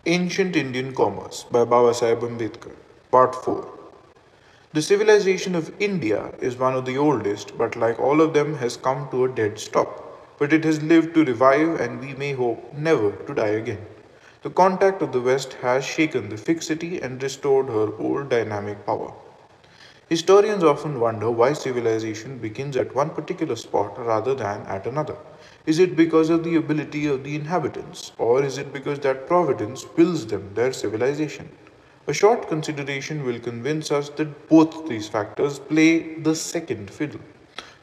Ancient Indian Commerce by Babasaheb Ambedkar, Part 4. The civilization of India is one of the oldest, but like all of them, has come to a dead stop. But it has lived to revive, and we may hope never to die again. The contact of the West has shaken the fixity and restored her old dynamic power. Historians often wonder why civilization begins at one particular spot rather than at another. Is it because of the ability of the inhabitants, or is it because that providence wills them their civilization? A short consideration will convince us that both these factors play the second fiddle.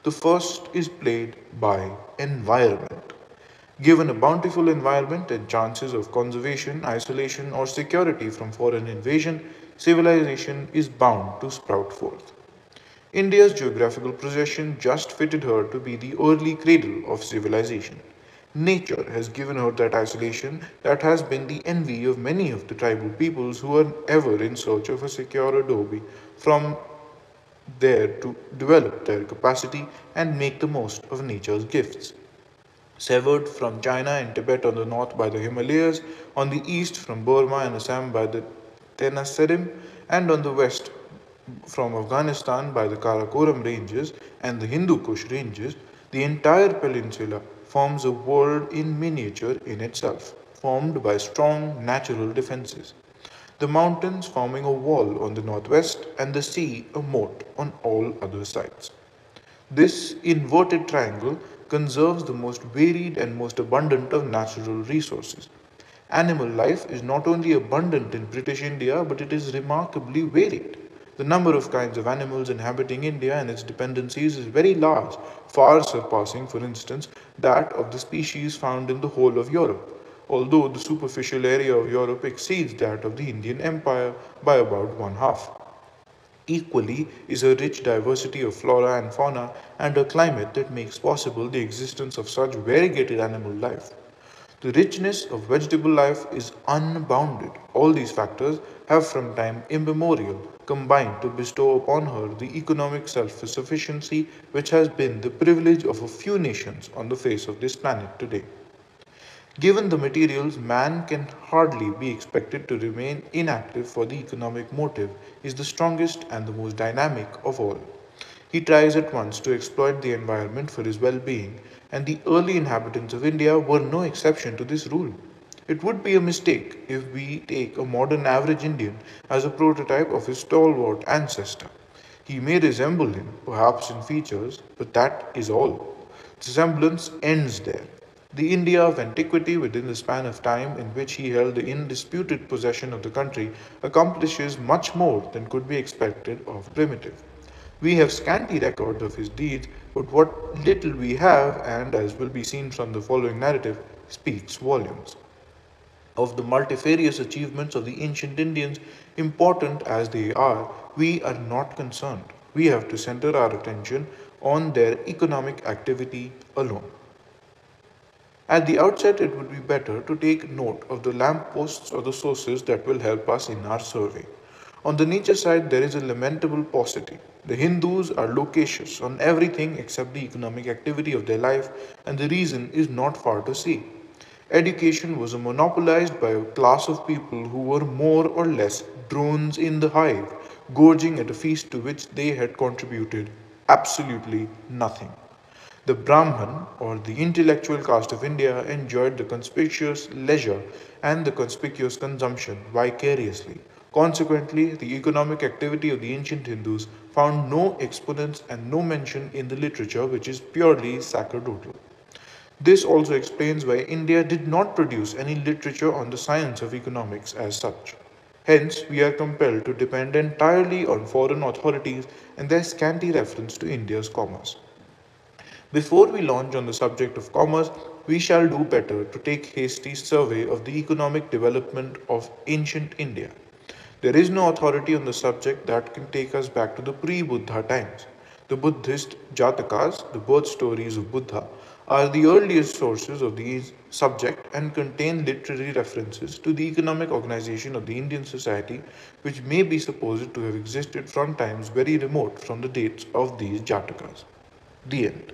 The first is played by environment. Given a bountiful environment and chances of conservation, isolation, or security from foreign invasion, civilization is bound to sprout forth. India's geographical position just fitted her to be the early cradle of civilization. Nature has given her that isolation that has been the envy of many of the tribal peoples who are ever in search of a secure adobe from there to develop their capacity and make the most of nature's gifts. Severed from China and Tibet on the north by the Himalayas, on the east from Burma and Assam by the Tenasserim, and on the west from Afghanistan by the Karakoram ranges and the Hindu Kush ranges, the entire peninsula forms a world in miniature in itself, formed by strong natural defenses. The mountains forming a wall on the northwest and the sea a moat on all other sides. This inverted triangle conserves the most varied and most abundant of natural resources. Animal life is not only abundant in British India, but it is remarkably varied. The number of kinds of animals inhabiting India and its dependencies is very large, far surpassing, for instance, that of the species found in the whole of Europe, although the superficial area of Europe exceeds that of the Indian Empire by about one half. Equally is a rich diversity of flora and fauna and a climate that makes possible the existence of such variegated animal life. The richness of vegetable life is unbounded. All these factors have from time immemorial combined to bestow upon her the economic self sufficiency which has been the privilege of a few nations on the face of this planet today. Given the materials, man can hardly be expected to remain inactive, for the economic motive is the strongest and the most dynamic of all. He tries at once to exploit the environment for his well being, and the early inhabitants of India were no exception to this rule. It would be a mistake if we take a modern average Indian as a prototype of his stalwart ancestor. He may resemble him, perhaps in features, but that is all. The semblance ends there. The India of antiquity, within the span of time in which he held the undisputed possession of the country, accomplishes much more than could be expected of primitive. We have scanty record of his deeds, but what little we have, and as will be seen from the following narrative, speaks volumes. Of the multifarious achievements of the ancient Indians, important as they are, we are not concerned. We have to center our attention on their economic activity alone. At the outset, it would be better to take note of the lampposts or the sources that will help us in our survey. On the nature side, there is a lamentable paucity. The Hindus are loquacious on everything except the economic activity of their life, and the reason is not far to see. Education was monopolized by a class of people who were more or less drones in the hive, gorging at a feast to which they had contributed absolutely nothing. The Brahman, or the intellectual caste of India, enjoyed the conspicuous leisure and the conspicuous consumption vicariously. Consequently, the economic activity of the ancient Hindus found no exponents and no mention in the literature which is purely sacerdotal. This also explains why India did not produce any literature on the science of economics as such. Hence, we are compelled to depend entirely on foreign authorities and their scanty reference to India's commerce. Before we launch on the subject of commerce, we shall do better to take hasty survey of the economic development of ancient India. There is no authority on the subject that can take us back to the pre-Buddha times. The Buddhist Jatakas, the birth stories of Buddha, are the earliest sources of the subject and contain literary references to the economic organization of the Indian society, which may be supposed to have existed from times very remote from the dates of these Jatakas. The end.